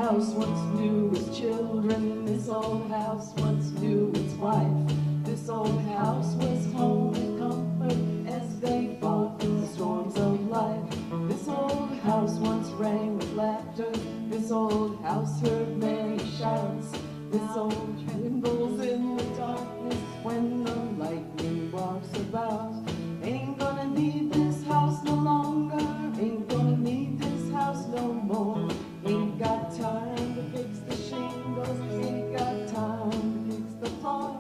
house once knew its children. This old house once knew its wife. This old house was home and comfort as they fought the storms of life. This old house once rang with laughter. This old house heard many shouts. This old trembles in the darkness when the lightning walks about. Ain't gonna need this house no longer. Ain't gonna need this house no more. Ain't got time to fix the shingles. Ain't got time to fix the floor.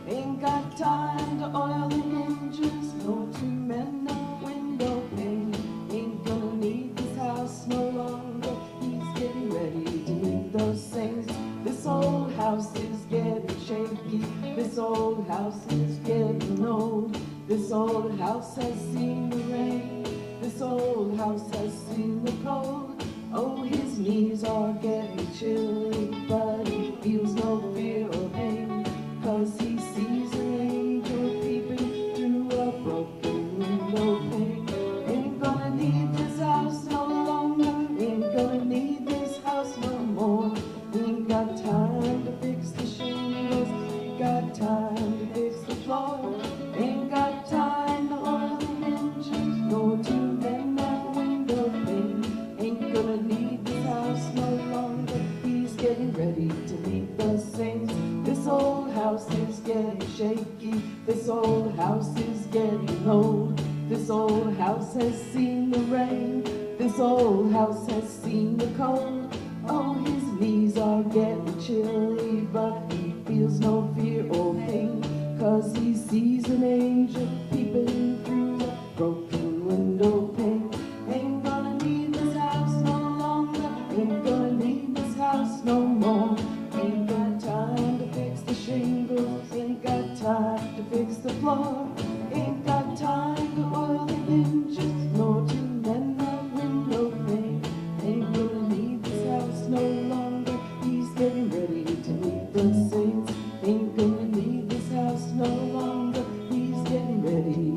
Ain't got time to oil the hinges, nor to mend the window pane. Ain't gonna need this house no longer. He's getting ready to meet those saints. This old house is getting shaky. This old house is getting old. This old house has seen the rain. This old house has seen the cold. Oh, his knees are getting chilly, but he feels no fear or pain, 'cause he sees an angel peeping through a broken window pane. Ain't gonna need this house no longer. Ain't gonna need this house no more. Ain't got time to fix the shingles. Ain't got time to fix the floor. Ain't got time to oil the hinges, nor to mend that window pane. Ain't gonna need this house no longer. He's getting ready to meet the saints. This old house is getting shaky. This old house is getting old. This old house has seen the rain. This old house has seen the cold. Oh, his knees are getting chilly, but he feels no fear or pain, 'cause he sees an angel peeping through the broken window pane. Ain't gonna need this house no longer. Ain't gonna need this house no more. Ain't got time to fix the shingles. Ain't got time to fix the floor. Ain't got time to oil the hinges, nor to mend the window pane. Ain't gonna need this house no longer. He's getting ready to meet the saints. Ain't gonna need this house no longer. He's getting ready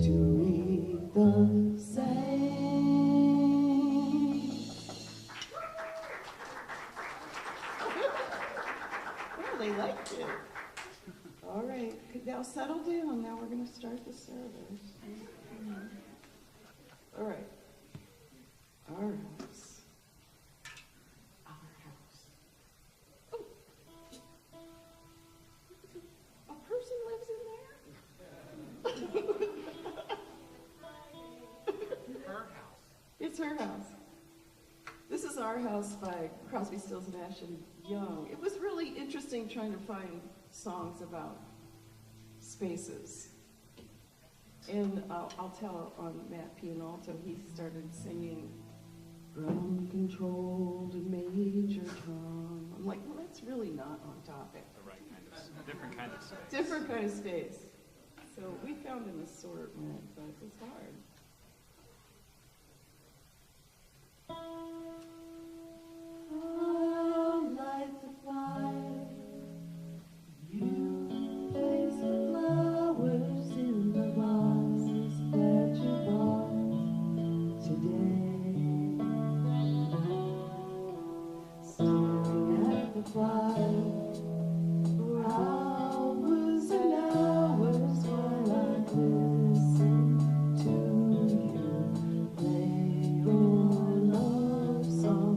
to meet the saints. Well, they liked it. All right, now settle down. Now we're going to start the service. All right. Our house. Our house. Oh. A person lives in there? Her house. It's her house. This is Our House by Crosby, Stills, Nash and Young. It was really interesting trying to find songs about spaces. And I'll tell on Matt Pianalto, he started singing ground control to Major Tom. I'm like, well, that's really not on topic. The right kind of, different kind of space. Different kind of space. So we found an assortment, but it's hard. I'll light the fire. You place the flowers in the vases that you bought today. Staring at the fire for hours and hours while I listen to you play your love song.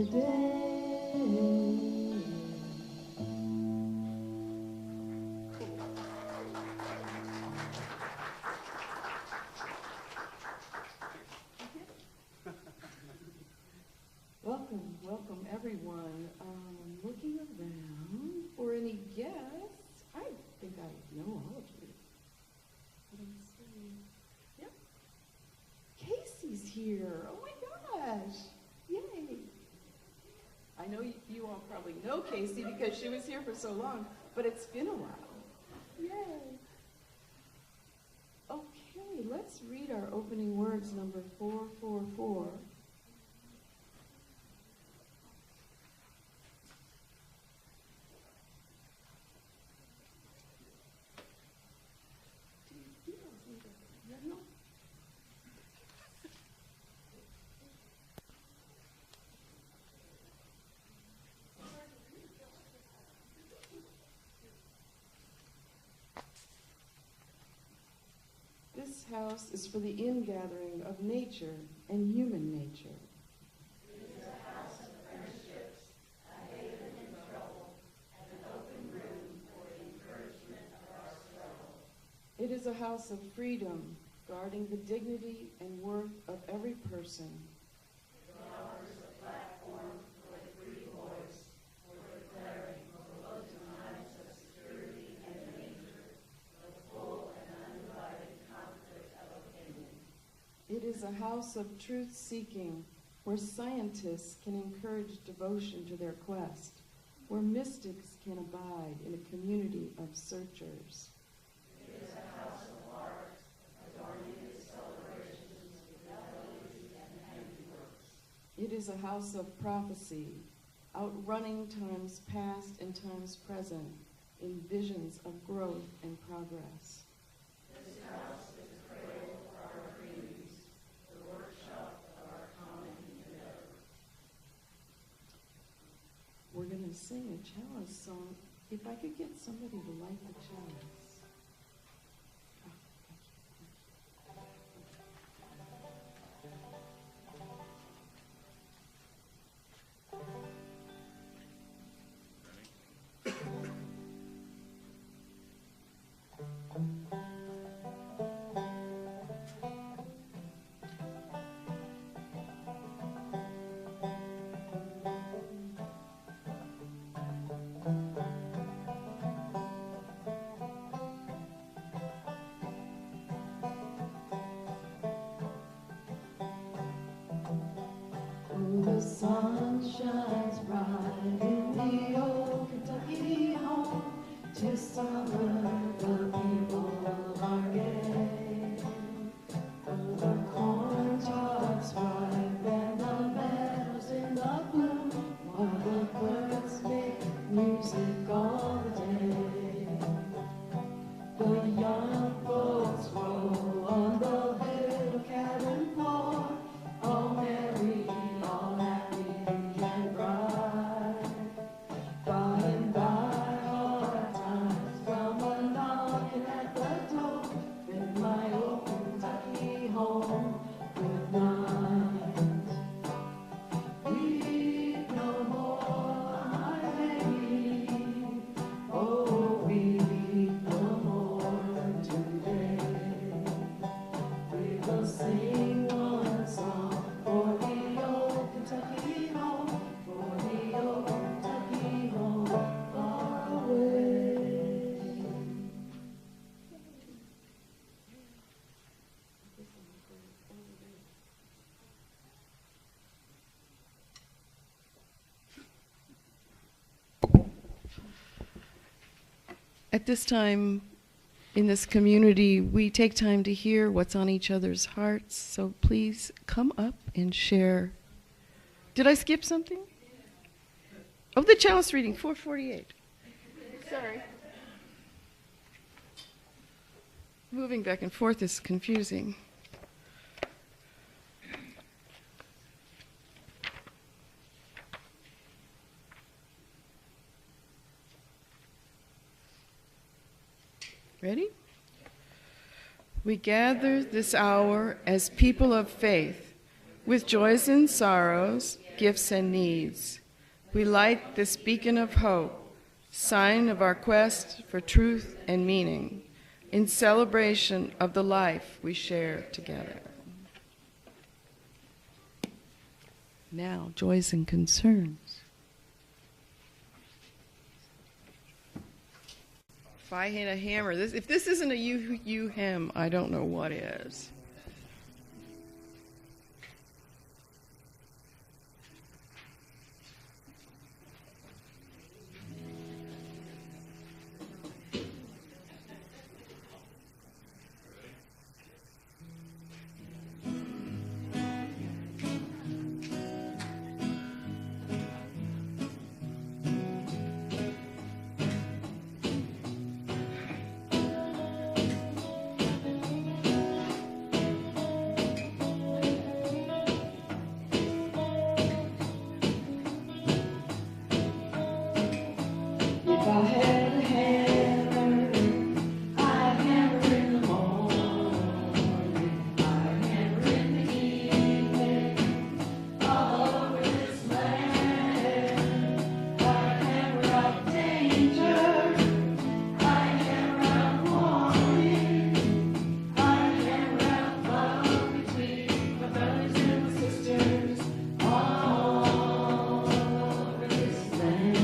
today. Welcome, welcome everyone. Looking around for any guests. I think I know all of you. Let me see. Yep. Casey's here. Oh my gosh. Yay. I know you all probably know Casey because she was here for so long, but it's been a while. Yay. Okay, let's read our opening words, number 444. This house is for the ingathering of nature and human nature. It is a house of friendships, a haven in trouble, and an open room for the encouragement of our struggle. It is a house of freedom, guarding the dignity and worth of every person. It offers a platform for the free voice, for declaring both in times of security and danger, the full and undivided conflict of opinion. It is a house of truth-seeking, where scientists can encourage devotion to their quest, where mystics can abide in a community of searchers. It is a house of art, adorning its celebrations with melodies and handiworks. It is a house of prophecy, outrunning times past and times present in visions of growth and progress. This house is a cradle for our dreams, the workshop of our common endeavor. We're going to sing a chalice song. If I could get somebody to light the chalice. Oh, thank you. The sun shines bright in the old Kentucky home. 'Tis summer, the people are gay. The corn tops ripe and the meadows in the bloom, while the birds make music all the day. The young folks roll on the little cabin floor, all merry, all happy and bright. By and by, hard times come a-knocking at the door. In my old Kentucky home, good night. Weep no more, my lady. Oh, weep no more today. We will sing one song for the old Kentucky home, for the old Kentucky home far away. At this time in this community, we take time to hear what's on each other's hearts, so please come up and share. Did I skip something? Oh, the chalice reading, 448. Sorry. Moving back and forth is confusing. Ready? We gather this hour as people of faith, with joys and sorrows, gifts, and needs. We light this beacon of hope, sign of our quest for truth and meaning, in celebration of the life we share together. Now, joys and concerns. If I hit a hammer, if this isn't a you hem, I don't know what is. If I had a hammer, I'd hammer in the morning, I'd hammer in the evening, all over this land. I'd hammer out danger, I'd hammer out warning, I'd hammer out love between my brothers and my sisters, all over this land.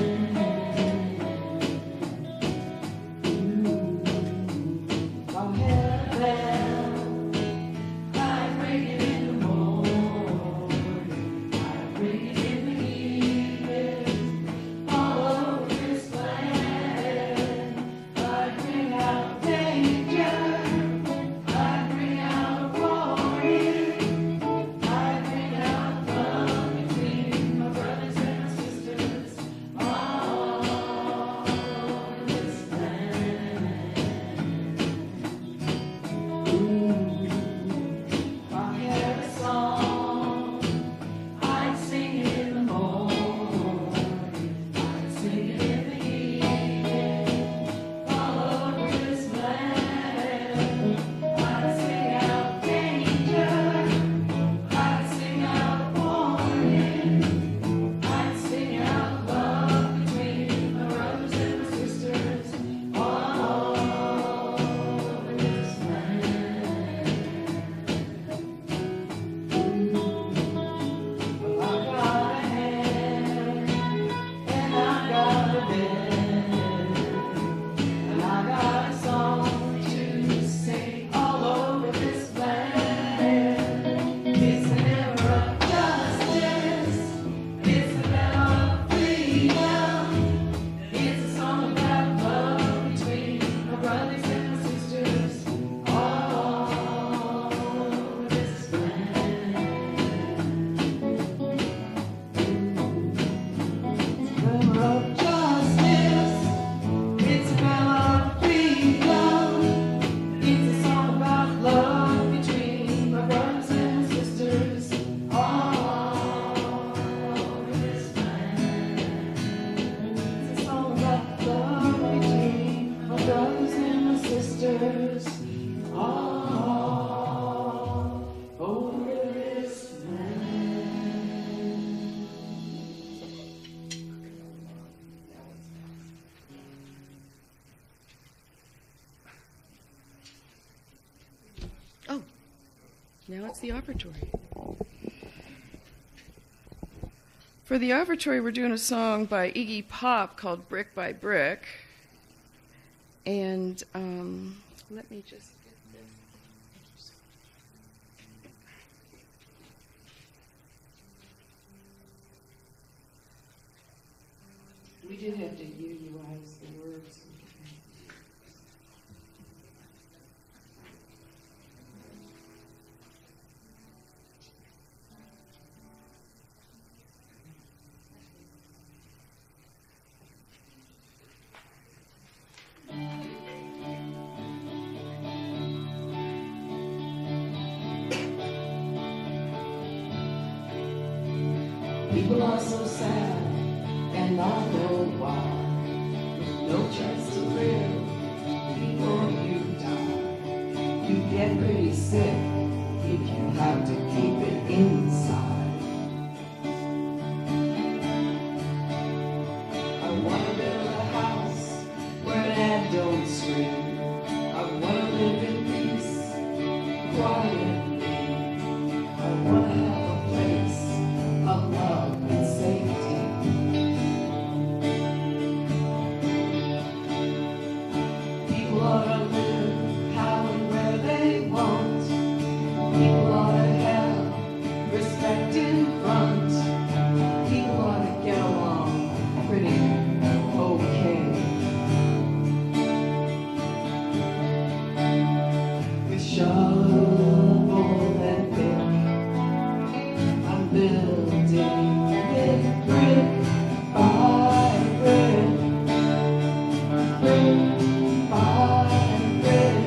Now it's the offertory. For the offertory, we're doing a song by Iggy Pop called Brick by Brick. And let me just get this. We did have to UUize the words. People are so sad, and I know why. With no chance to live before you die. You get pretty sick if you have to keep it inside. building it brick by brick, brick by brick.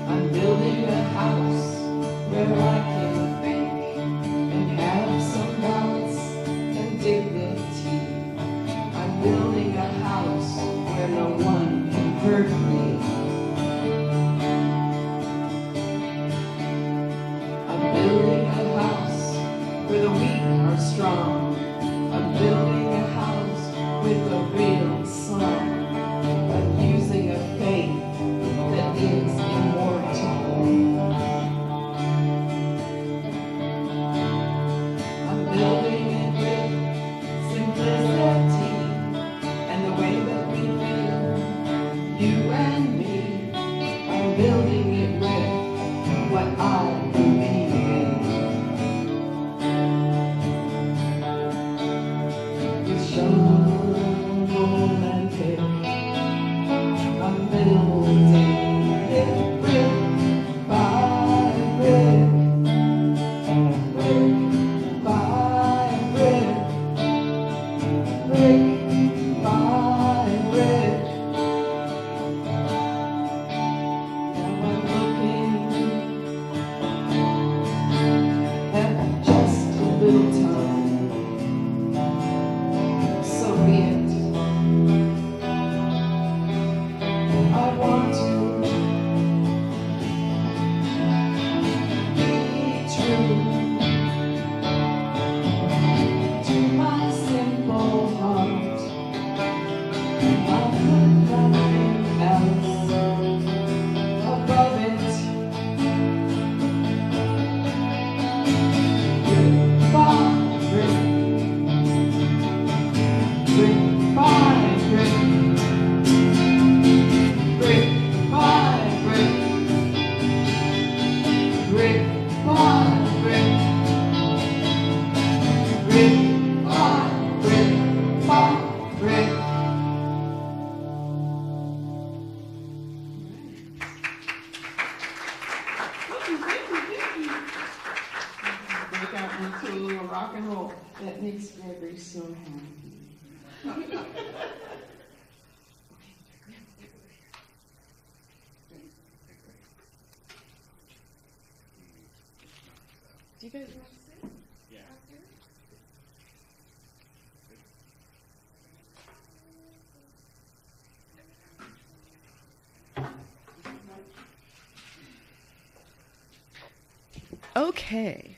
I'm building a house where I can think and have some balance and dignity. I'm building a house where no one can hurt me. I'm building a house where the weak are strong. I'm building a house with a real song. I'm using a faith that is immortal. I'm building it with simplicity and the way that we feel, you and me. I'm building it with what I believe in. With shovel and pick, I'm building it brick by brick, brick by brick, brick by brick. Now I'm looking at just a little time. So be it. I want to be true to my simple heart. I'll put nothing else above it. Brick by brick, brick by brick, brick by brick, brick by brick, brick by brick by brick. Break out into a little rock and roll. That makes Gregory so happy. Do you guys want to sit? Yeah. Okay.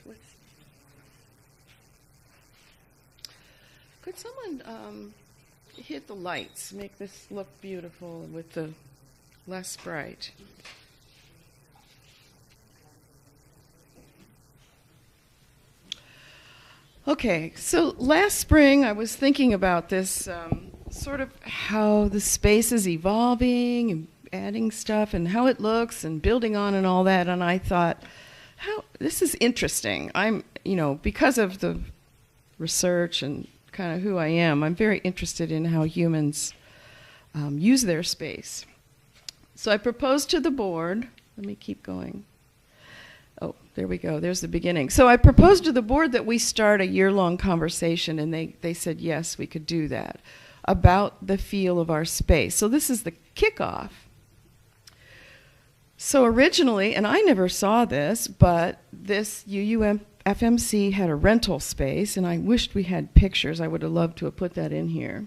Could someone hit the lights, make this look beautiful with the less bright? Okay, so last spring I was thinking about this sort of how the space is evolving and adding stuff and how it looks and building on and all that, and I thought, this is interesting. I'm, because of the research and kind of who I am, I'm very interested in how humans use their space. So I proposed to the board, let me keep going. Oh, there we go, there's the beginning. So I proposed to the board that we start a year-long conversation, and they said yes, we could do that, about the feel of our space. So this is the kickoff. So originally, and I never saw this, but this Uufmc had a rental space, and I wished we had pictures. I would have loved to have put that in here.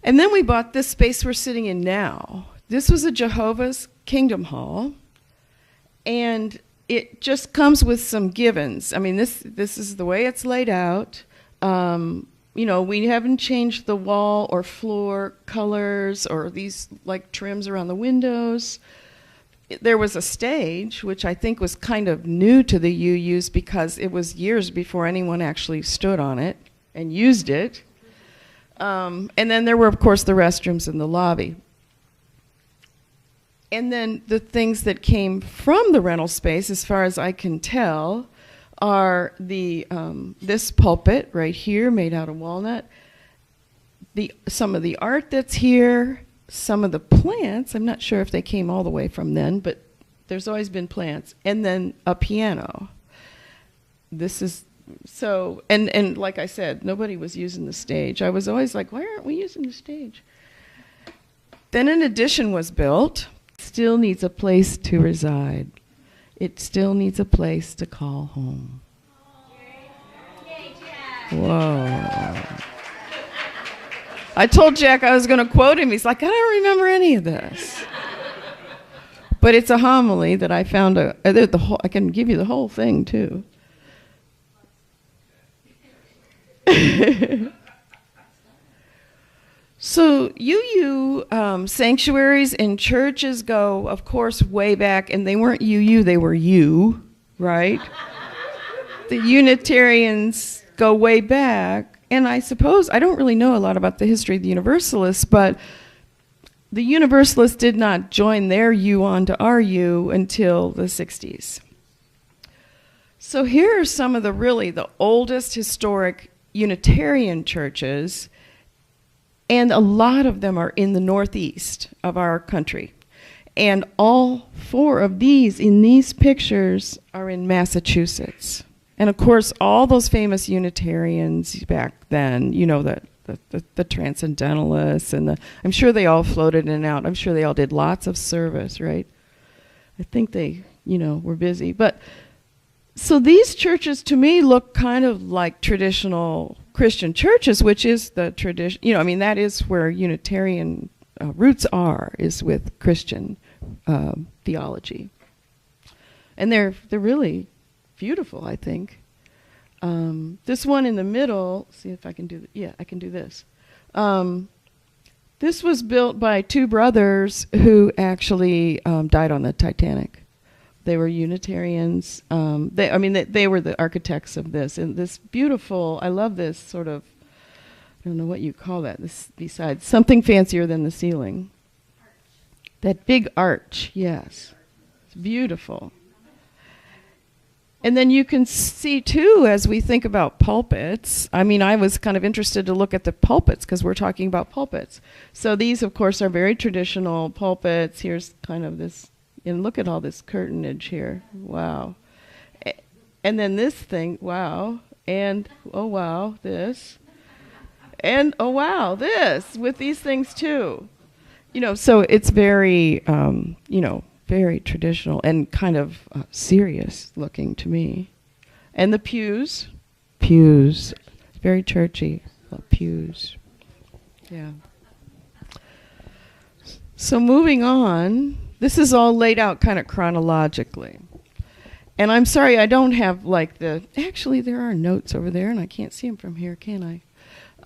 And then we bought this space we're sitting in now. This was a Jehovah's Kingdom Hall, and it just comes with some givens. I mean, this is the way it's laid out. We haven't changed the wall or floor colors or these like trims around the windows. There was a stage, which I think was kind of new to the UUs because it was years before anyone actually stood on it and used it. And then there were, of course, the restrooms in the lobby. And then the things that came from the rental space, as far as I can tell, are this pulpit right here made out of walnut, some of the art that's here, some of the plants. I'm not sure if they came all the way from then, but there's always been plants. And then a piano. This is so, and like I said, nobody was using the stage. I was always like, why aren't we using the stage? Then an addition was built. Still needs a place to reside. It still needs a place to call home. Whoa. I told Jack I was going to quote him. He's like, I don't remember any of this. But it's a homily that I found. I can give you the whole thing, too. So UU sanctuaries and churches go, of course, way back, and they weren't UU, they were you, right? The Unitarians go way back, and I suppose, I don't really know a lot about the history of the Universalists, but the Universalists did not join their U onto our U until the 60s. So here are some of the oldest historic Unitarian churches, and a lot of them are in the northeast of our country. And all 4 of these in these pictures are in Massachusetts. And of course, all those famous Unitarians back then, you know, the Transcendentalists, and I'm sure they all floated in and out. I'm sure they all did lots of service, right? I think they, were busy. But so these churches, to me, look kind of like traditional Christian churches, which is the tradition, that is where Unitarian roots are, is with Christian theology. And they're really beautiful, I think. This one in the middle, see if I can do, I can do this. This was built by 2 brothers who actually died on the Titanic. They were Unitarians. They were the architects of this. And this beautiful, I love this sort of, I don't know what you call that, this besides something fancier than the ceiling. That big arch, yes. It's beautiful. And then you can see, too, as we think about pulpits, I was kind of interested to look at the pulpits because we're talking about pulpits. So these, of course, are very traditional pulpits. Here's kind of this. And look at all this curtainage here. Wow. And then this thing, wow. And, oh, wow, this. And, oh, wow, this, with these things, too. So it's very, very traditional and kind of serious looking to me. And the pews, very churchy, pews. Yeah. So moving on. This is all laid out kind of chronologically. And I'm sorry, I don't have actually there are notes over there and I can't see them from here, can I?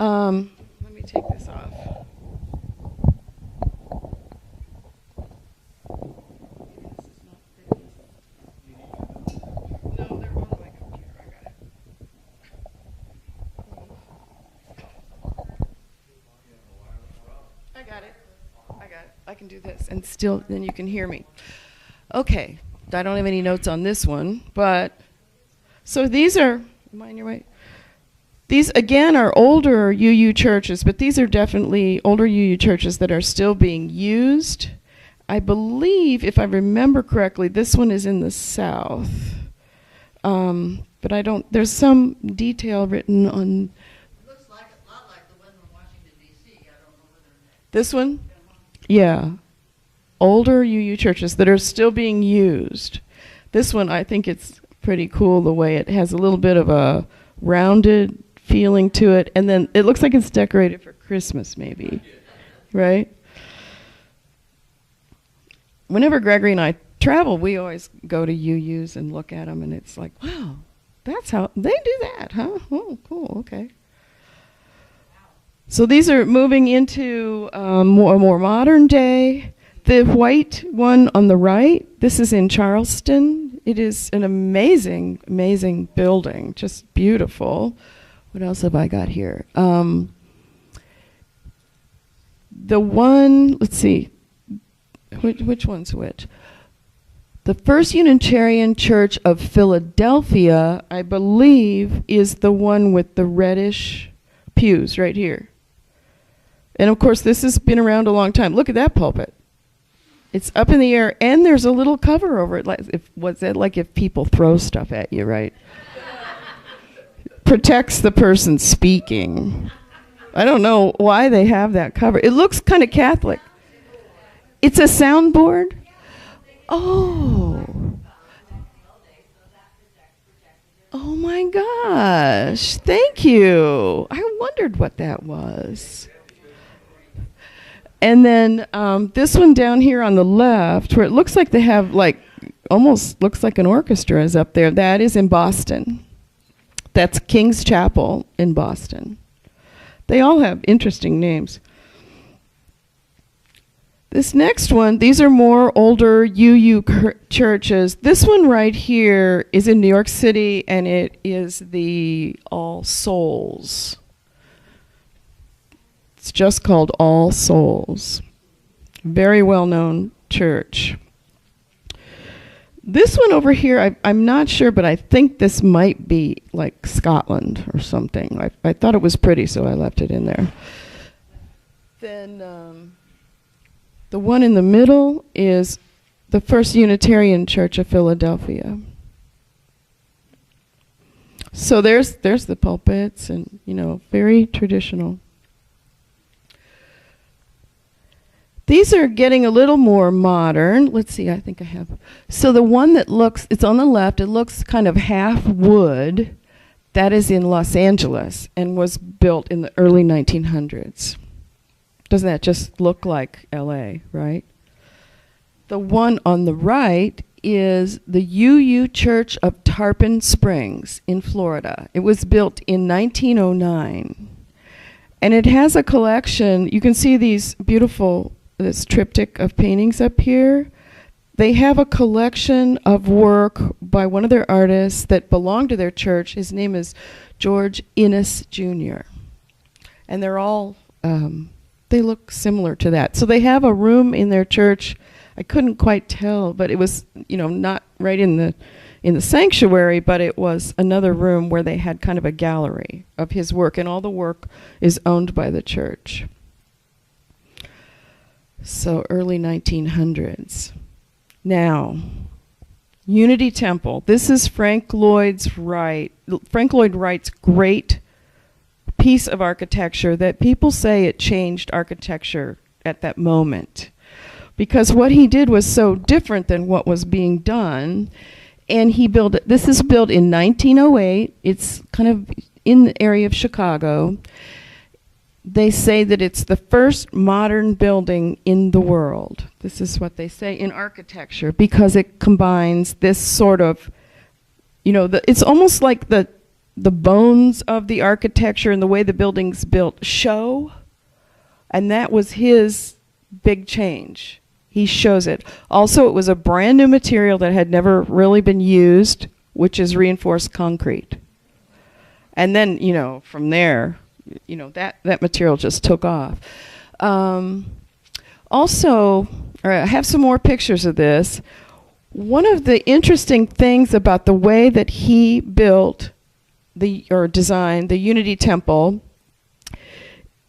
Let me take this off. No, they're on my computer, I got it. I can do this, and still, then you can hear me. Okay, I don't have any notes on this one, but, so these are, am I on your way? These, again, are older UU churches, but these are definitely older UU churches that are still being used. I believe, if I remember correctly, this one is in the south. But I don't, there's some detail written on. It looks like a lot like the one in Washington, D.C. I don't know whether. This one? Yeah. Older UU churches that are still being used. This one, I think it's pretty cool the way it has a little bit of a rounded feeling to it. And then it looks like it's decorated for Christmas, maybe. Right? Whenever Gregory and I travel, we always go to UUs and look at them. And it's like, wow, that's how they do that, huh? Oh, cool. Okay. So these are moving into more modern day. The white one on the right, this is in Charleston. It is an amazing, amazing building, just beautiful. What else have I got here? The one, let's see, which one's which? The First Unitarian Church of Philadelphia, I believe, is the one with the reddish pews right here. And of course, this has been around a long time. Look at that pulpit. It's up in the air, and there's a little cover over it. Like if people throw stuff at you, right? Protects the person speaking. I don't know why they have that cover. It looks kind of Catholic. It's a soundboard? Oh. Oh my gosh. Thank you. I wondered what that was. And then this one down here on the left, where it looks like they have almost looks like an orchestra is up there. That is in Boston. That's King's Chapel in Boston. They all have interesting names. This next one, these are more older churches. This one right here is in New York City, and it is the All Souls. It's just called All Souls. Very well-known church. This one over here, I'm not sure, but I think this might be like Scotland or something. I thought it was pretty, so I left it in there. Then the one in the middle is the First Unitarian Church of Philadelphia. So there's the pulpits, and very traditional. These are getting a little more modern. Let's see, I think I have. So the one that it's on the left, it looks kind of half wood. That is in Los Angeles and was built in the early 1900s. Doesn't that just look like LA, right? The one on the right is the UU Church of Tarpon Springs in Florida. It was built in 1909. And it has a collection. You can see these beautiful this triptych of paintings up here. They have a collection of work by one of their artists that belonged to their church. His name is George Innes Jr. And they're all, they look similar to that. So they have a room in their church. I couldn't quite tell, but it was, not right in the sanctuary, but it was another room where they had kind of a gallery of his work, and all the work is owned by the church. So early 1900s. Now, Unity Temple. This is Frank Lloyd Wright's great piece of architecture that people say it changed architecture at that moment. Because what he did was so different than what was being done. And he built it. This is built in 1908. It's kind of in the area of Chicago. They say that it's the first modern building in the world. This is what they say in architecture, because it combines this sort of, it's almost like the bones of the architecture and the way the building's built show. And that was his big change. He shows it. Also, it was a brand new material that had never really been used, which is reinforced concrete. And then, from there, that material just took off. Also, I have some more pictures of this. One of the interesting things about the way that he built designed the Unity Temple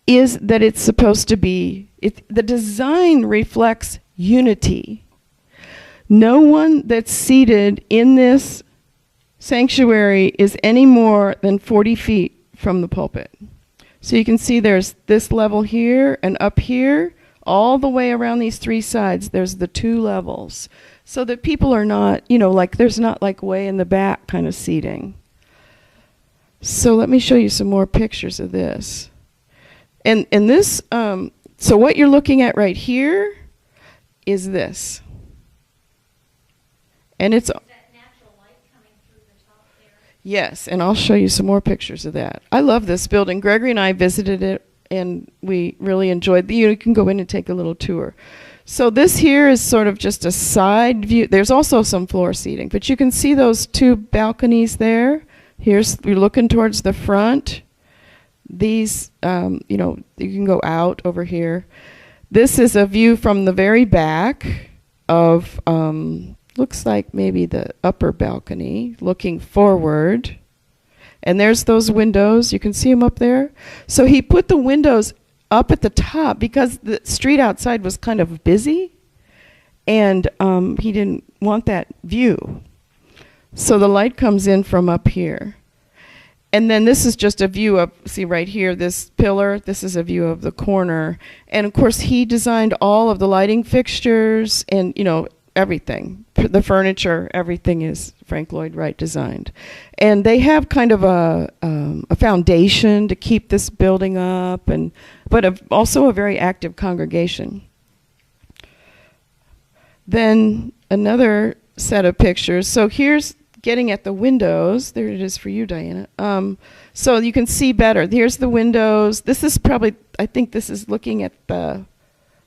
is that it's supposed to be, the design reflects unity. No one that's seated in this sanctuary is any more than 40 feet from the pulpit. So you can see there's this level here and up here, all the way around these three sides, there's the two levels. So that people are not, there's not way in the back kind of seating. So let me show you some more pictures of this. And this, so what you're looking at right here is this. And it's yes, and I'll show you some more pictures of that. I love this building. Gregory and I visited it, and we really enjoyed it. You can go in and take a little tour. So this here is sort of just a side view. There's also some floor seating, but you can see those two balconies there. You're looking towards the front. These, you can go out over here. This is a view from the very back of looks like maybe the upper balcony, looking forward. And there's those windows. You can see them up there. So he put the windows up at the top because the street outside was kind of busy, and he didn't want that view. So the light comes in from up here. And then this is just a view of, see right here, this pillar, this is a view of the corner. And of course he designed all of the lighting fixtures and, you know, everything. The furniture, everything is Frank Lloyd Wright designed. And they have kind of a foundation to keep this building up, but also a very active congregation. Then another set of pictures. So here's getting at the windows. There it is for you, Diana. So you can see better. Here's the windows. This is probably, I think this is looking at the,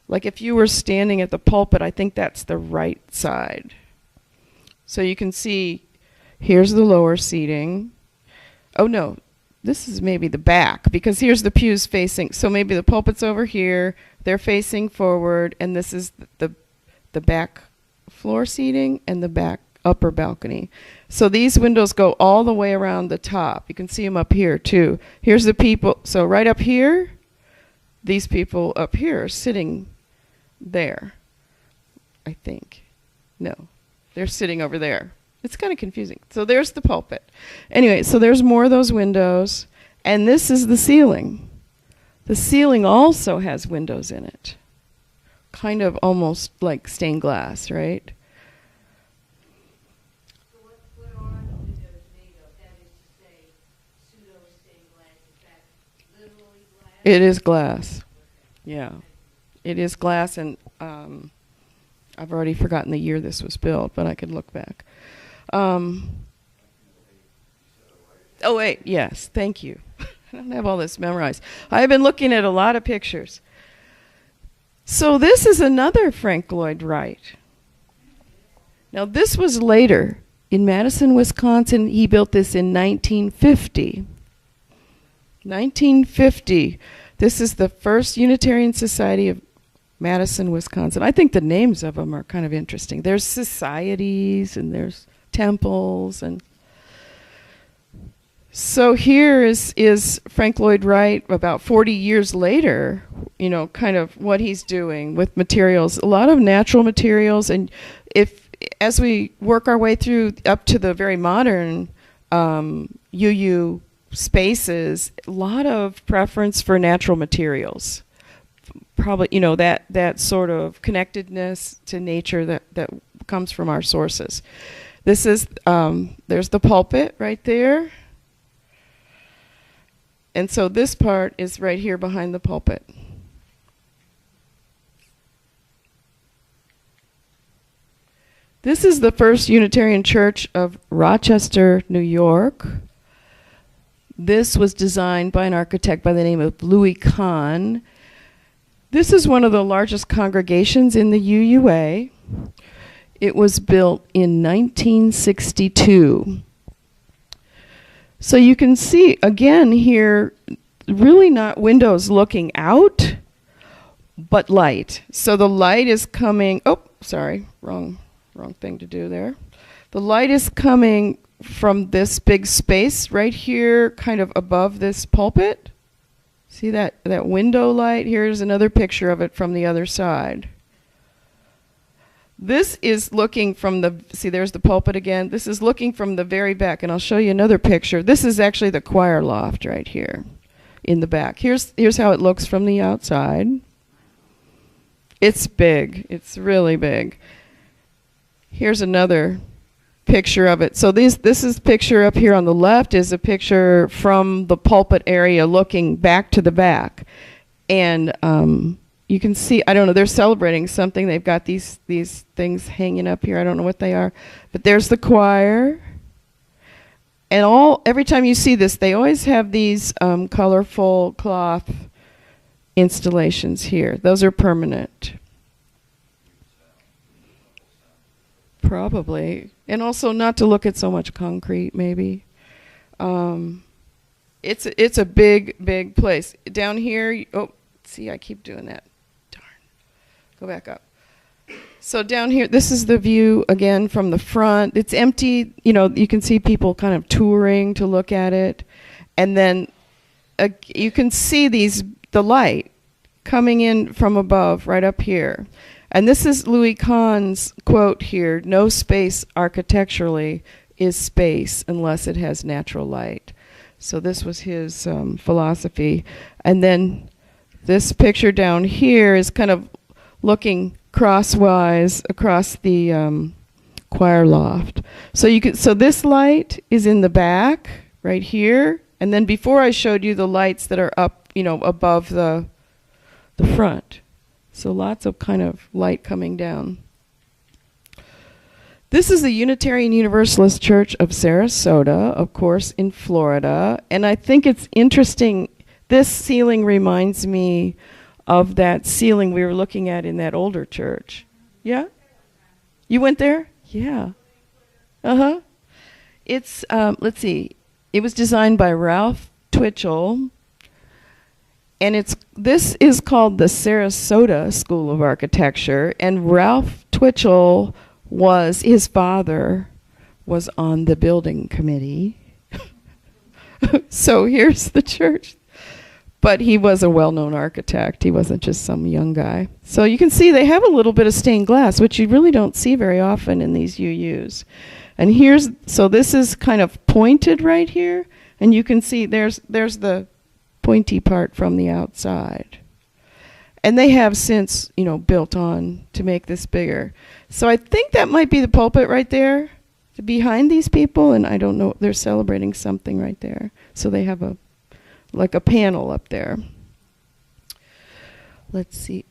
like if you were standing at the pulpit, I think that's the right side. So you can see, here's the lower seating. Oh no, this is maybe the back, because here's the pews facing. So maybe the pulpit's over here, they're facing forward, and this is the back floor seating and the back upper balcony. So these windows go all the way around the top. You can see them up here too. Here's the people. So right up here, these people up here are sitting there, I think. No, they're sitting over there. It's kind of confusing. So there's the pulpit. Anyway, so there's more of those windows. And this is the ceiling. The ceiling also has windows in it. Kind of almost like stained glass, right? So what are the windows made of? That is to say, pseudo-stained glass. Is that literally glass? It is glass. Yeah. It is glass, and I've already forgotten the year this was built, but I could look back. Oh, wait, yes, thank you. I don't have all this memorized. I've been looking at a lot of pictures. So this is another Frank Lloyd Wright. Now this was later. In Madison, Wisconsin, he built this in 1950. 1950. This is the first Unitarian Society of Madison, Wisconsin. I think the names of them are kind of interesting. There's societies and there's temples, and so here is Frank Lloyd Wright about 40 years later, you know, kind of what he's doing with materials, a lot of natural materials. And as we work our way through up to the very modern UU spaces, a lot of preference for natural materials. Probably, you know, that sort of connectedness to nature that comes from our sources. This is, there's the pulpit right there. And so this part is right here behind the pulpit. This is the first Unitarian Church of Rochester, New York. This was designed by an architect by the name of Louis Kahn. This is one of the largest congregations in the UUA. It was built in 1962. So you can see, again here, really not windows looking out, but light. So the light is coming, oh, sorry, wrong thing to do there. The light is coming from this big space right here, kind of above this pulpit. See that window light? Here's another picture of it from the other side. This is looking from the, see there's the pulpit again. This is looking from the very back, and I'll show you another picture. This is actually the choir loft right here in the back. Here's how it looks from the outside. It's big. It's really big. Here's another picture of it. So this is picture up here on the left is a picture from the pulpit area looking back to the back. And you can see, I don't know, they're celebrating something. They've got these things hanging up here. I don't know what they are. But there's the choir. And every time you see this, they always have these colorful cloth installations here. Those are permanent. Probably. And also not to look at so much concrete, maybe. It's a big place. Down here, oh, see, I keep doing that. Darn. Go back up. So down here, this is the view, again, from the front. It's empty. You know, you can see people kind of touring to look at it. And then you can see the light coming in from above, right up here. And this is Louis Kahn's quote here, "No space architecturally is space unless it has natural light." So this was his philosophy. And then this picture down here is kind of looking crosswise across the choir loft. So this light is in the back, right here. And then before I showed you the lights that are up, above the front. So lots of kind of light coming down. This is the Unitarian Universalist Church of Sarasota, of course, in Florida. And I think it's interesting, this ceiling reminds me of that ceiling we were looking at in that older church. Yeah? You went there? Yeah. Uh-huh. It's, let's see, it was designed by Ralph Twitchell. And this is called the Sarasota School of Architecture. And Ralph Twitchell his father was on the building committee. So here's the church. But he was a well-known architect. He wasn't just some young guy. So you can see they have a little bit of stained glass, which you really don't see very often in these UUs. And so this is kind of pointed right here. And you can see there's the pointy part from the outside. And they have since, built on to make this bigger. So I think that might be the pulpit right there, behind these people, and I don't know, they're celebrating something right there. So they have a panel up there. Let's see.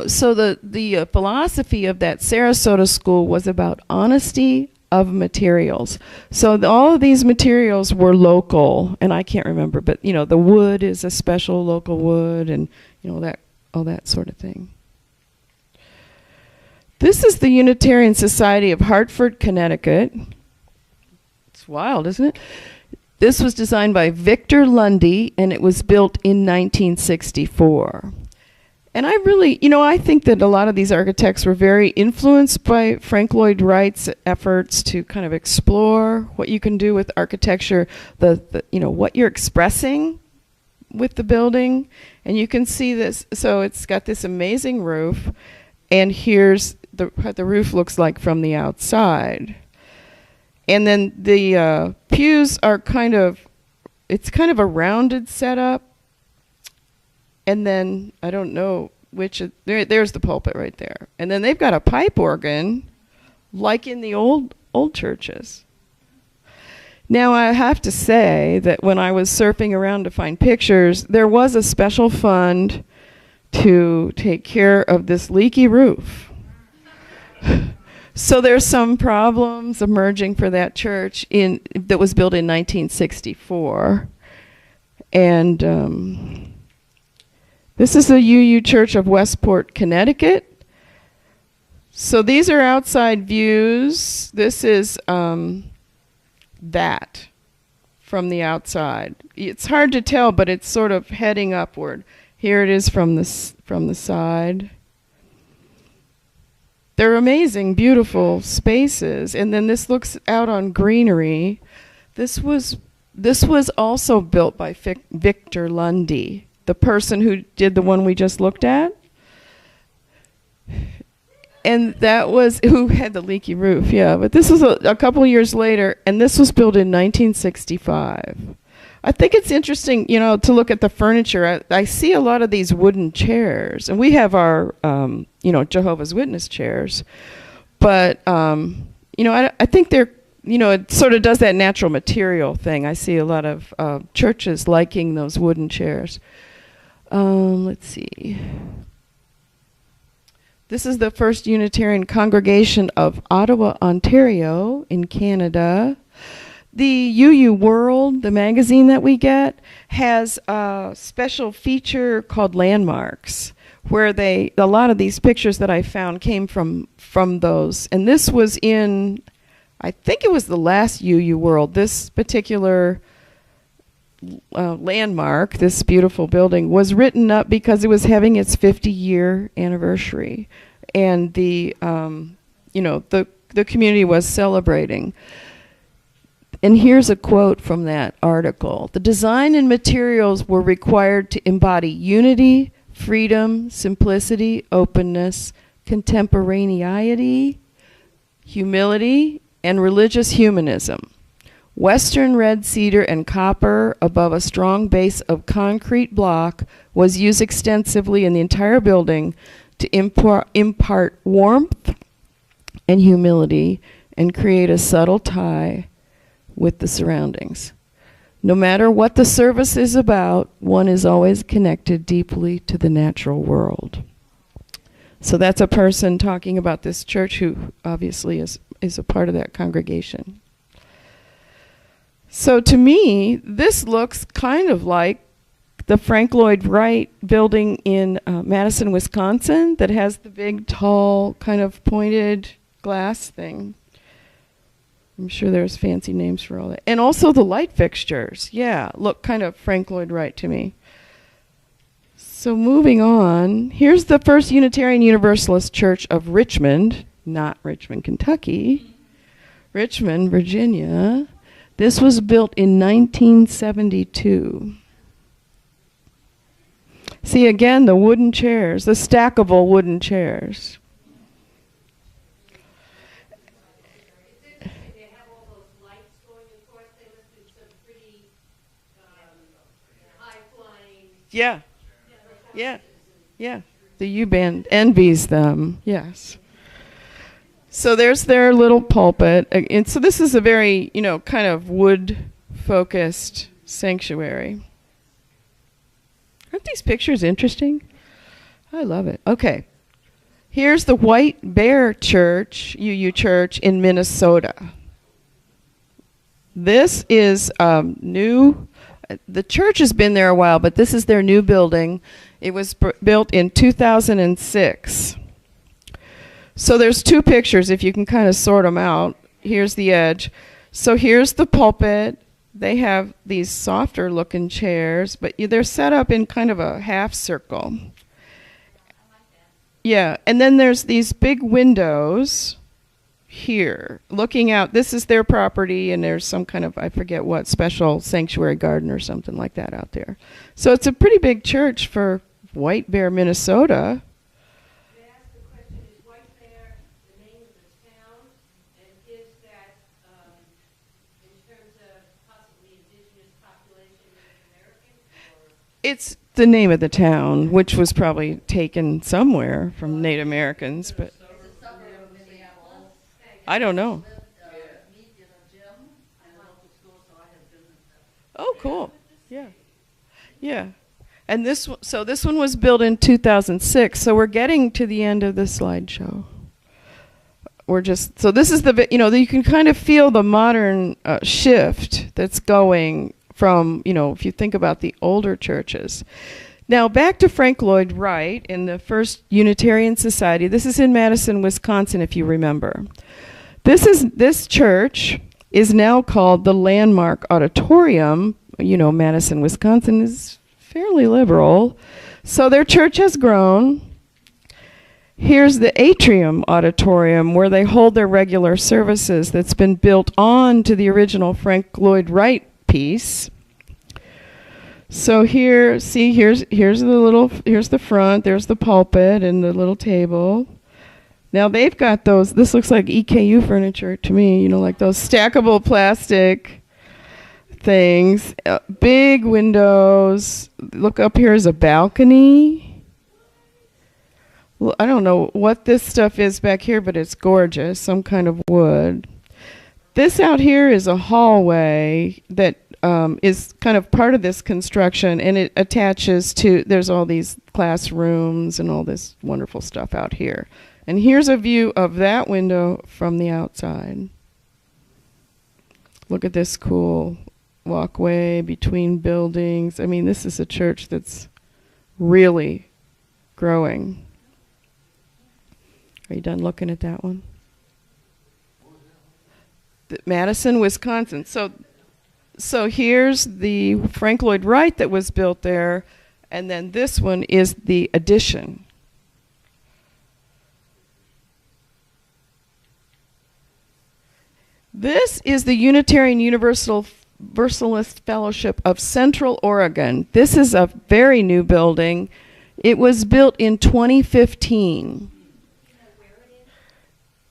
So the philosophy of that Sarasota school was about honesty of materials. So all of these materials were local, and I can't remember, but the wood is a special local wood, and all that sort of thing. This is the Unitarian Society of Hartford, Connecticut. It's wild, isn't it? This was designed by Victor Lundy, and it was built in 1964. And I really, I think that a lot of these architects were very influenced by Frank Lloyd Wright's efforts to kind of explore what you can do with architecture, what you're expressing with the building. And you can see this. So it's got this amazing roof, and here's what the roof looks like from the outside. And then the pews are it's kind of a rounded setup. And then, I don't know there's the pulpit right there. And then they've got a pipe organ, like in the old churches. Now, I have to say that when I was surfing around to find pictures, there was a special fund to take care of this leaky roof. So there's some problems emerging for that church that was built in 1964. And this is the UU Church of Westport, Connecticut. So these are outside views. This is that from the outside. It's hard to tell, but it's sort of heading upward. Here it is from the side. They're amazing, beautiful spaces. And then this looks out on greenery. This was also built by Victor Lundy, the person who did the one we just looked at. And that was who had the leaky roof, yeah. But this was a couple years later, and this was built in 1965. I think it's interesting, to look at the furniture. I see a lot of these wooden chairs, and we have our, Jehovah's Witness chairs. But, I think they're, it sort of does that natural material thing. I see a lot of churches liking those wooden chairs. Let's see. This is the First Unitarian Congregation of Ottawa, Ontario, in Canada. The UU World, the magazine that we get, has a special feature called Landmarks, where a lot of these pictures that I found came from those. And this was in, I think it was the last UU World. This particular landmark, this beautiful building, was written up because it was having its 50-year anniversary, and the community was celebrating. And here's a quote from that article: "The design and materials were required to embody unity, freedom, simplicity, openness, contemporaneity, humility, and religious humanism. Western red cedar and copper above a strong base of concrete block was used extensively in the entire building to impart warmth and humility and create a subtle tie with the surroundings. No matter what the service is about, one is always connected deeply to the natural world. So that's a person talking about this church who obviously is a part of that congregation. So to me, this looks kind of like the Frank Lloyd Wright building in Madison, Wisconsin, that has the big, tall, kind of pointed glass thing. I'm sure there's fancy names for all that. And also the light fixtures. Yeah, look kind of Frank Lloyd Wright to me. So moving on, here's the First Unitarian Universalist Church of Richmond, not Richmond, Kentucky. Richmond, Virginia. This was built in 1972. See, again, the wooden chairs, the stackable wooden chairs. They have all those lights going, of course, they must do some pretty high-flying... Yeah, yeah. The U-Band envies them, yes. So there's their little pulpit. And so this is a very, kind of wood-focused sanctuary. Aren't these pictures interesting? I love it. Okay. Here's the White Bear Church, UU Church, in Minnesota. This is new. The church has been there a while, but this is their new building. It was built in 2006. So there's two pictures, if you can kind of sort them out. Here's the edge. So here's the pulpit. They have these softer looking chairs, but they're set up in kind of a half circle. Yeah, and then there's these big windows here looking out. This is their property, and there's some kind of, I forget what, special sanctuary garden or something like that out there. So it's a pretty big church for White Bear, Minnesota. It's the name of the town, which was probably taken somewhere from Native Americans, but I don't know. Oh, cool. Yeah. Yeah. And this one was built in 2006, so we're getting to the end of the slideshow. So this is you can kind of feel the modern shift that's going from, if you think about the older churches. Now, back to Frank Lloyd Wright in the First Unitarian Society. This is in Madison, Wisconsin, if you remember. This church is now called the Landmark Auditorium. Madison, Wisconsin is fairly liberal. So their church has grown. Here's the Atrium Auditorium, where they hold their regular services, that's been built on to the original Frank Lloyd Wright piece. So here's the front, there's the pulpit and the little table. Now they've got those, this looks like EKU furniture to me, like those stackable plastic things. Big windows. Look up, here is a balcony. Well, I don't know what this stuff is back here, but it's gorgeous, some kind of wood. This out here is a hallway that is kind of part of this construction, and it attaches to, there's all these classrooms and all this wonderful stuff out here. And here's a view of that window from the outside. Look at this cool walkway between buildings. I mean, this is a church that's really growing. Are you done looking at that one? Madison, Wisconsin. So here's the Frank Lloyd Wright that was built there, and then this one is the addition. This is the Unitarian Universalist Fellowship of Central Oregon. This is a very new building. It was built in 2015.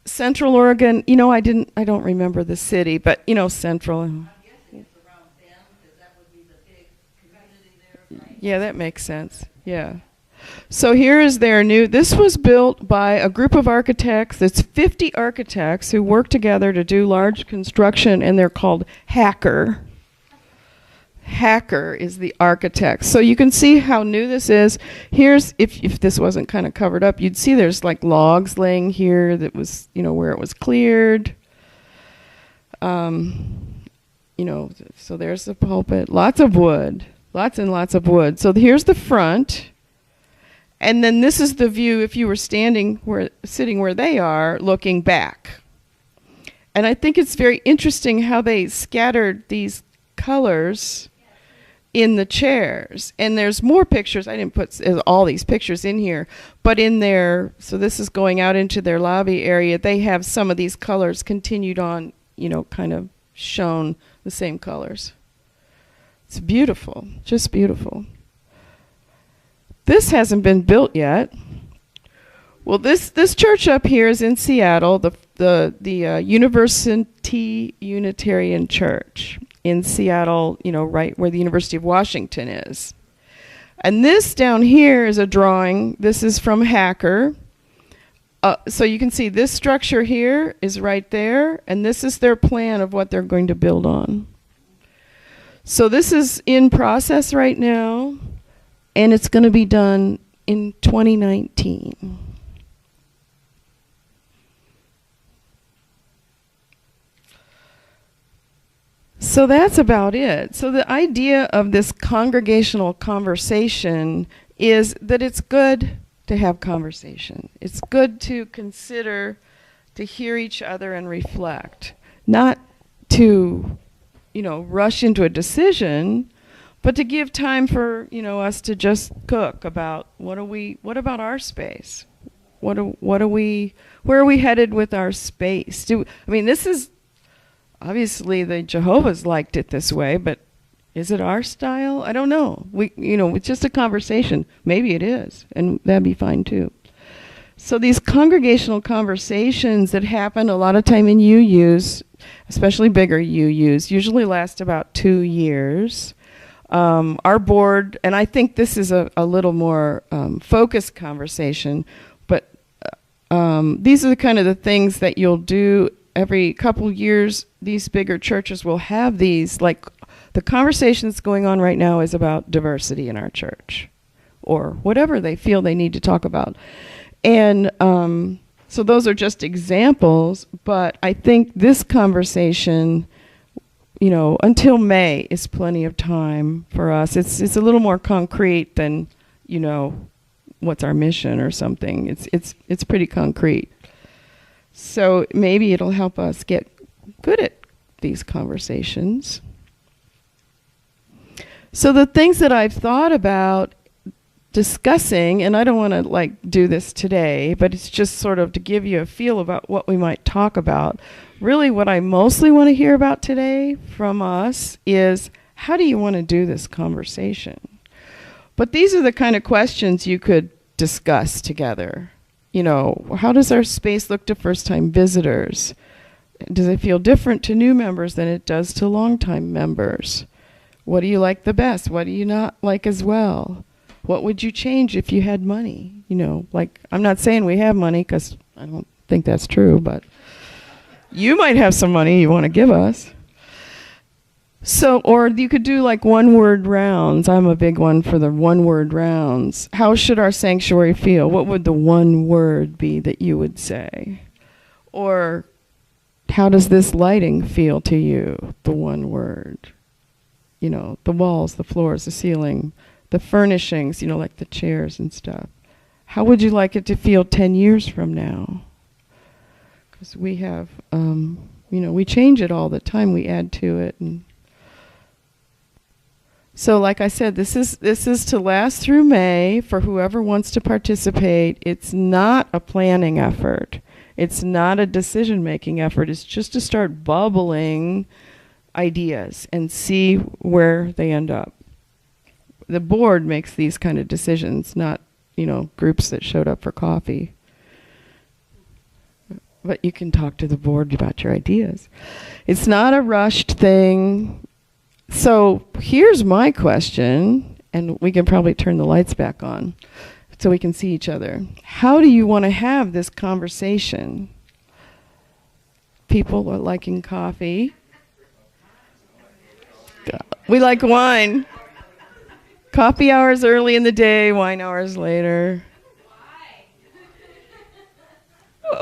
Central Oregon, I don't remember the city, but Central. I'm guessing it's around Bend, because that would be the big community there, right? Yeah, that makes sense. Yeah. So here is their new, this was built by a group of architects. It's 50 architects who work together to do large construction, and they're called Hacker. Hacker is the architect. So you can see how new this is. Here's, if this wasn't kind of covered up, you'd see there's like logs laying here that was, where it was cleared. So there's the pulpit. Lots of wood. Lots and lots of wood. So here's the front. And then this is the view if you were sitting where they are, looking back. And I think it's very interesting how they scattered these colors in the chairs. And there's more pictures. I didn't put all these pictures in here, but in there, so this is going out into their lobby area, they have some of these colors continued on, kind of shown the same colors. It's beautiful, just beautiful. This hasn't been built yet. Well, this church up here is in Seattle, the University Unitarian Church in Seattle, right where the University of Washington is. And this down here is a drawing. This is from Hacker. So you can see this structure here is right there, and this is their plan of what they're going to build on. So this is in process right now, and it's going to be done in 2019. So that's about it. So the idea of this congregational conversation is that it's good to have conversation. It's good to consider, to hear each other and reflect, not to, rush into a decision, but to give time for, us to just cook about what about our space? Where are we headed with our space? This is, obviously the Jehovah's liked it this way, but is it our style? I don't know. It's just a conversation. Maybe it is, and that'd be fine too. So these congregational conversations that happen a lot of time in UUs, especially bigger UUs, usually last about 2 years. Our board, and I think this is a little more focused conversation, but these are the kind of the things that you'll do every couple years. These bigger churches will have these, like the conversation that's going on right now is about diversity in our church, or whatever they feel they need to talk about. And so those are just examples, but I think this conversation, until May is plenty of time for us. It's a little more concrete than, what's our mission or something. It's pretty concrete. So maybe it'll help us get good at these conversations. So the things that I've thought about discussing, and I don't want to do this today, but it's just sort of to give you a feel about what we might talk about. Really what I mostly want to hear about today from us is, how do you want to do this conversation? But these are the kind of questions you could discuss together. How does our space look to first-time visitors? Does it feel different to new members than it does to long-time members? What do you like the best? What do you not like as well? What would you change if you had money? I'm not saying we have money, because I don't think that's true, but you might have some money you want to give us. So, or you could do one-word rounds. I'm a big one for the one-word rounds. How should our sanctuary feel? What would the one word be that you would say? Or how does this lighting feel to you? The one word. The walls, the floors, the ceiling, the furnishings, like the chairs and stuff. How would you like it to feel 10 years from now? Because we have, we change it all the time. We add to it. And so like I said, this is to last through May for whoever wants to participate. It's not a planning effort. It's not a decision-making effort. It's just to start bubbling ideas and see where they end up. The board makes these kind of decisions, not groups that showed up for coffee. But you can talk to the board about your ideas. It's not a rushed thing. So here's my question, and we can probably turn the lights back on so we can see each other. How do you want to have this conversation? People are liking coffee. We like wine. Coffee hours early in the day, wine hours later.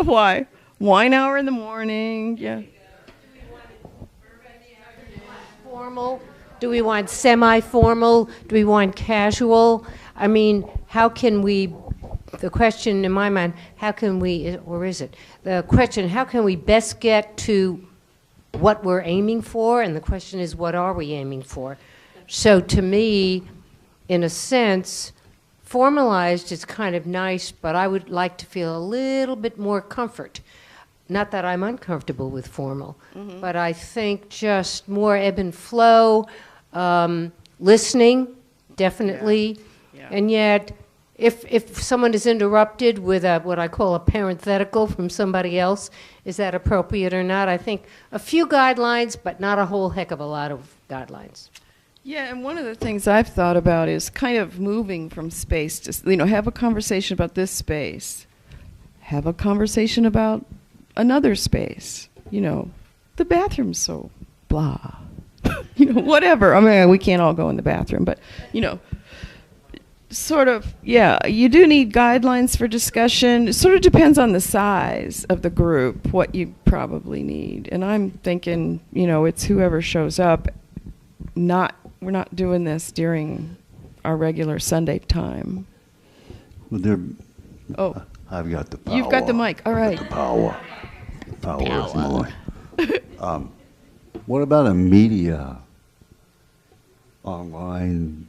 Why? Wine hour in the morning, yeah. Formal? Do we want semi-formal? Do we want casual? I mean, how can we, the question in my mind, how can we, or is it? The question, how can we best get to what we're aiming for? And the question is, what are we aiming for? So to me, in a sense, formalized is kind of nice, but I would like to feel a little bit more comfort. Not that I'm uncomfortable with formal, but I think just more ebb and flow, listening, definitely. Yeah. And yet, if someone is interrupted with what I call a parenthetical from somebody else, is that appropriate or not? I think a few guidelines, but not a whole heck of a lot of guidelines. Yeah, and one of the things I've thought about is kind of moving from space to, have a conversation about this space. Have a conversation about another space. The bathroom's so blah. Whatever. I mean, we can't all go in the bathroom, but, sort of, yeah, you do need guidelines for discussion. It sort of depends on the size of the group, what you probably need. And I'm thinking, it's whoever shows up. We're not doing this during our regular Sunday time. Well, I've got the power. You've got the mic. All right. The power. Power is mine. What about a media online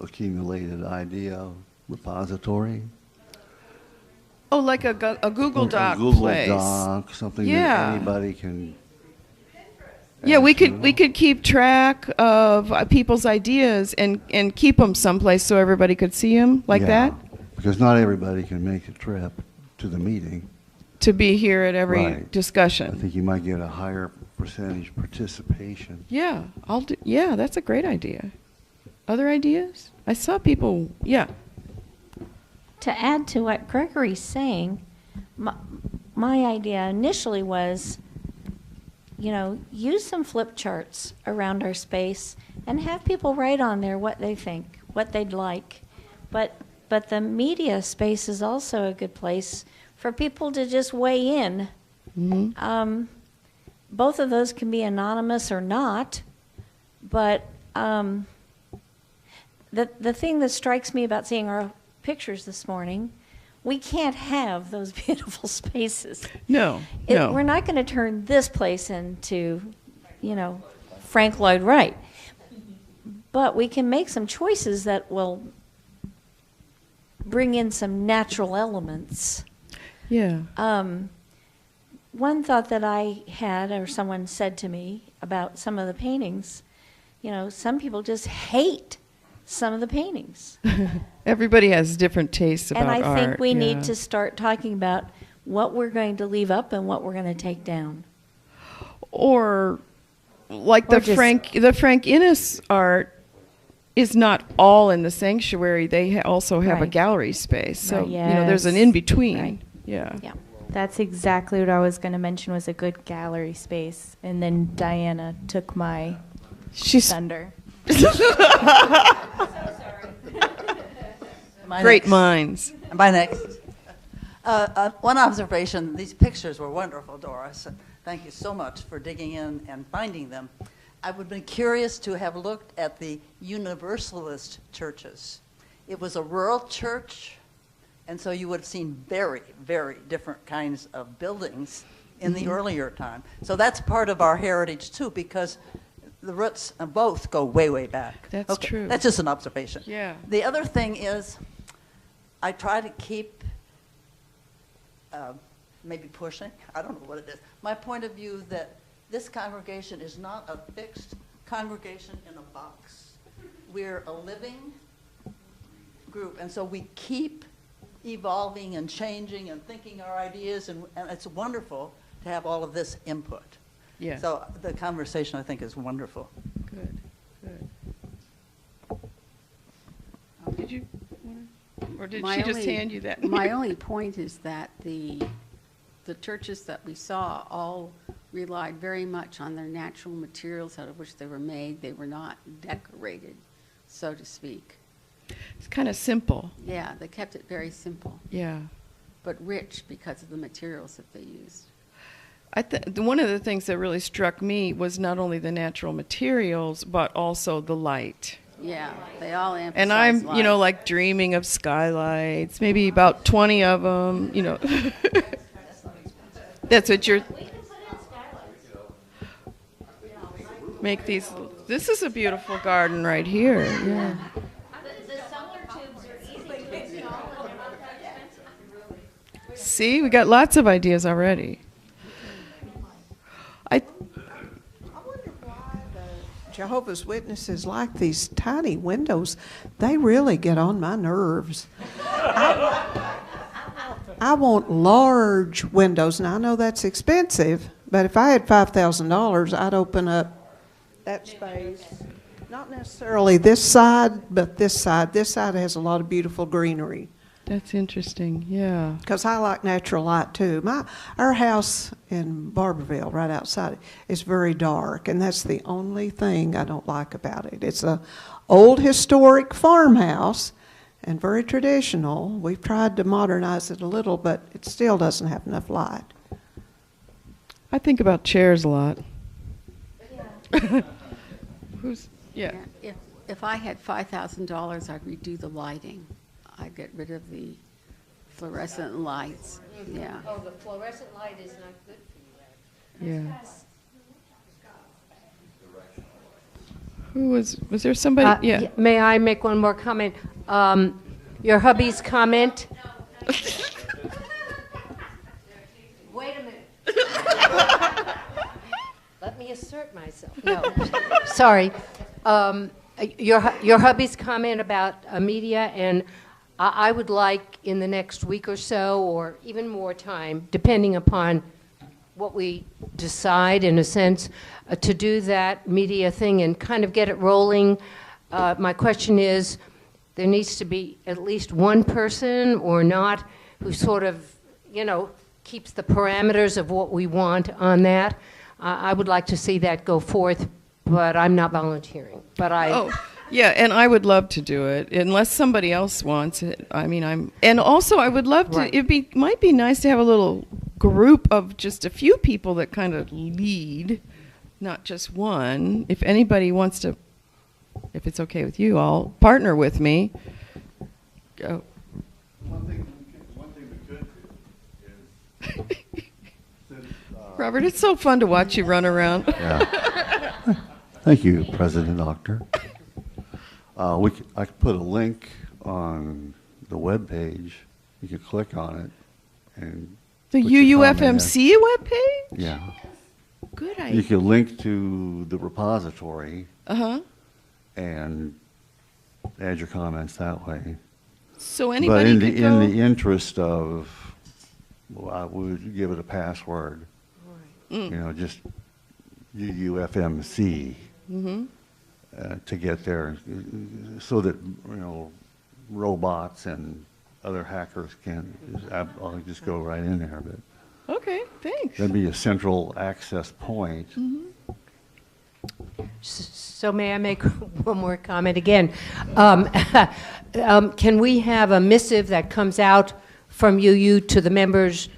accumulated idea repository? Oh, like a Google Doc Google place. Doc, something Yeah. that anybody can. Yeah, we could keep track of people's ideas and keep them someplace so everybody could see them like that. Because not everybody can make a trip to the meeting. To be here at every Right. discussion. I think you might get a higher percentage participation. Yeah, yeah, that's a great idea. Other ideas? I saw people. Yeah. To add to what Gregory's saying, my idea initially was, use some flip charts around our space and have people write on there what they think, what they'd like. But the media space is also a good place for people to just weigh in. Mm-hmm. Both of those can be anonymous or not, but the thing that strikes me about seeing our pictures this morning, we can't have those beautiful spaces. No. We're not going to turn this place into, Frank Lloyd Wright. But we can make some choices that will bring in some natural elements. Yeah. One thought that I had, or someone said to me about some of the paintings, some people just hate some of the paintings. Everybody has different tastes about art. And I think we yeah. need to start talking about what we're going to leave up and what we're going to take down. Or like Or the Frank Innes art is not all in the sanctuary. They also have a Right. gallery space. So, Right. there's an in-between. Right. Yeah. Yeah. That's exactly what I was going to mention was a good gallery space. And then Diana took my She's thunder. great minds. My next. One observation, these pictures were wonderful, Doris. Thank you so much for digging in and finding them. I would have been curious to have looked at the Universalist churches. It was a rural church, and so you would have seen very, very different kinds of buildings in the earlier time. So that's part of our heritage, too, because the roots of both go way, way back. That's true. That's just an observation. Yeah. The other thing is, I try to keep maybe pushing, I don't know what it is, my point of view that this congregation is not a fixed congregation in a box. We're a living group, and so we keep evolving and changing and thinking our ideas, and it's wonderful to have all of this input. Yeah. So the conversation, I think, is wonderful. Good, good. Did you want to, or did she just hand you that? My only point is that the churches that we saw all relied very much on their natural materials out of which they were made. They were not decorated, so to speak. It's kind of simple. Yeah, they kept it very simple, Yeah. but rich because of the materials that they used. One of the things that really struck me was not only the natural materials, but also the light. Yeah, they all emphasize And I'm, light. like dreaming of skylights, maybe about 20 of them, That's what you're... Make these... This is a beautiful garden right here, yeah. The solar tubes are easy to install and they're not that expensive. See, we got lots of ideas already. I wonder why the Jehovah's Witnesses like these tiny windows. They really get on my nerves. I want large windows, and I know that's expensive, but if I had $5,000, I'd open up that space. Not necessarily this side, but this side. This side has a lot of beautiful greenery. That's interesting, yeah. Because I like natural light too. Our house in Barberville, right outside, is very dark, and that's the only thing I don't like about it. It's a old historic farmhouse and very traditional. We've tried to modernize it a little, but it still doesn't have enough light. I think about chairs a lot. Yeah. If I had $5,000, I'd redo the lighting. I'd get rid of the fluorescent lights. Yeah. Oh, the fluorescent light is not good for you. Yeah. Who was there somebody? Yeah. May I make one more comment? Your hubby's comment. Wait a minute. Let me assert myself. No, sorry. Your hubby's comment about media, and I would like in the next week or so, or even more time, depending upon what we decide, in a sense, to do that media thing and kind of get it rolling. My question is, there needs to be at least one person or not who sort of, keeps the parameters of what we want on that. I would like to see that go forth, but I'm not volunteering. But yeah, and I would love to do it unless somebody else wants it. I mean, and also I would love to. Right. Might be nice to have a little group of just a few people that kind of lead, not just one. If anybody wants to, if it's okay with you, I'll partner with me. Go. One thing we could do is, Robert, it's so fun to watch you run around. yeah. Thank you, President Doctor. I could put a link on the web page. You could click on it and The put your comment UUFMC webpage? in. Yeah. Good You idea. could link to the repository Uh-huh. and add your comments that way. So But anybody in could the, go? in the interest of, well, I would give it a password. Just UUFMC. Mm-hmm. To get there, so that robots and other hackers can. I'll just go right in there, but Okay, thanks. that'd be a central access point. So may I make one more comment again? Can we have a missive that comes out from UU to the members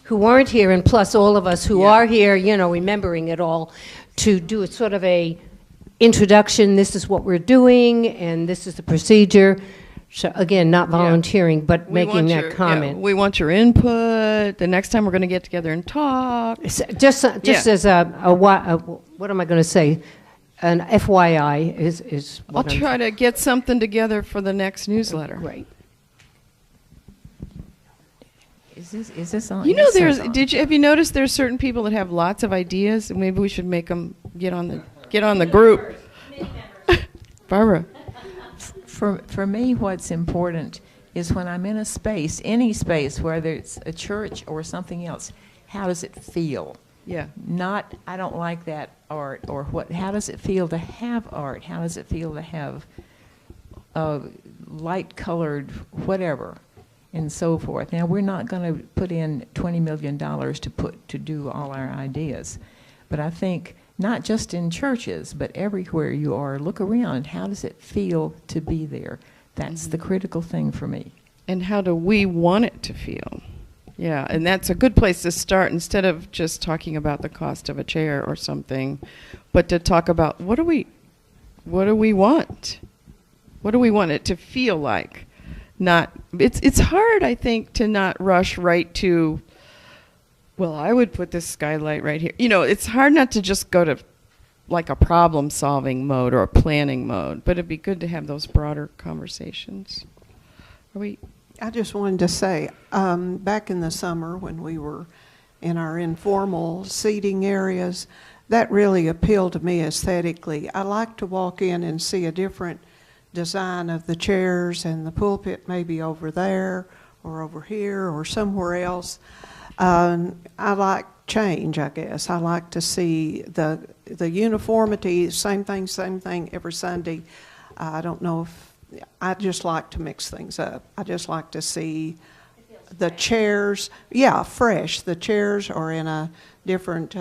who weren't here, and plus all of us who are here, remembering it all, to do a sort of a introduction, this is what we're doing, and this is the procedure. So again, not volunteering, but making that comment. We want your input. The next time we're going to get together and talk. Just as what am I going to say? An FYI is I'll what I'm try to get something together for the next newsletter. Right. Is this on? You know, Yes, it's on. have you noticed there's certain people that have lots of ideas, and maybe we should make them get on the group. Barbara. For me, what's important is when I'm in a space, any space, whether it's a church or something else, how does it feel? Yeah. Not, I don't like that art, or what. How does it feel to have art? How does it feel to have light-colored whatever, and so forth? Now, we're not going to put in $20 million to do all our ideas, but I think not just in churches, but everywhere you are, look around. How does it feel to be there? That's the critical thing for me. And how do we want it to feel? Yeah, and that's a good place to start, instead of just talking about the cost of a chair or something, but to talk about what do we want? What do we want it to feel like? It's hard, I think, to not rush right to, well, I would put this skylight right here. You know, it's hard not to just go to like a problem-solving mode or a planning mode, but it'd be good to have those broader conversations. I just wanted to say, back in the summer when we were in our informal seating areas, that really appealed to me aesthetically. I like to walk in and see a different design of the chairs, and the pulpit maybe over there or over here or somewhere else. I like change, I guess. I like to see the uniformity, same thing every Sunday. I don't know if, I just like to mix things up. I just like to see the chairs, fresh. The chairs are in a different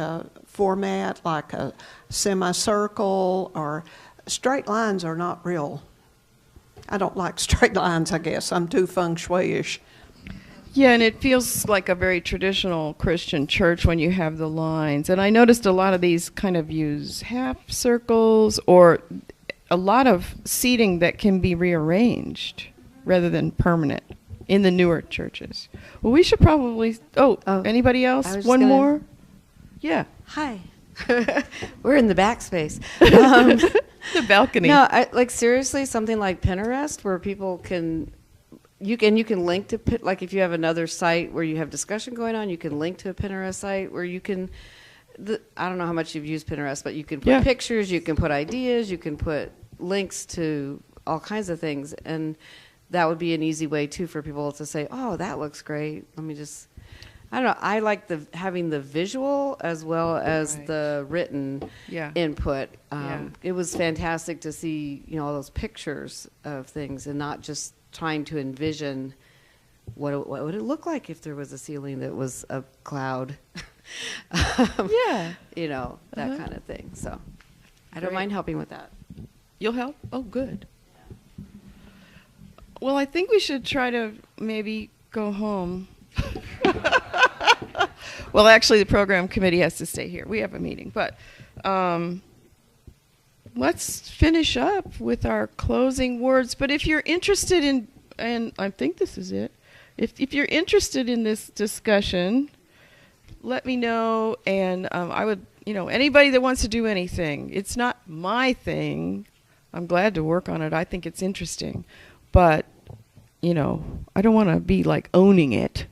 format, like a semicircle, or straight lines are not real. I don't like straight lines, I guess. I'm too feng shui-ish. Yeah, and it feels like a very traditional Christian church when you have the lines. And I noticed a lot of these kind of use half circles or a lot of seating that can be rearranged rather than permanent in the newer churches. Well, we should probably, anybody else? One more? Yeah. Hi. We're in the backspace. The balcony. No, like seriously, something like Pinterest where people can... You can link to, like if you have another site where you have discussion going on, you can link to a Pinterest site where you can, I don't know how much you've used Pinterest, but you can put pictures, you can put ideas, you can put links to all kinds of things. And that would be an easy way too for people to say, oh, that looks great. Let me just, I don't know. I like having the visual as well as the written input. It was fantastic to see, all those pictures of things and not just trying to envision what would it look like if there was a ceiling that was a cloud. That kind of thing. So I don't mind helping with that. You'll help? Oh, good. Well, I think we should try to maybe go home. Well, actually, the program committee has to stay here. We have a meeting. But let's finish up with our closing words. But if you're interested in, and I think this is it, if you're interested in this discussion, let me know. And I would, anybody that wants to do anything, it's not my thing. I'm glad to work on it. I think it's interesting. But, I don't want to be like owning it.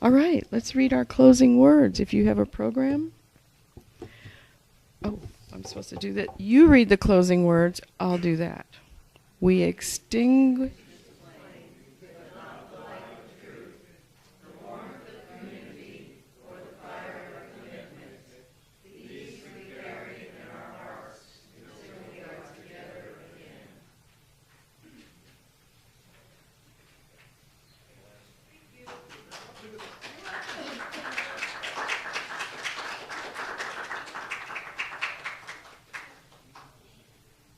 All right, let's read our closing words. If you have a program. Oh, I'm supposed to do that. You read the closing words. I'll do that. We extinguish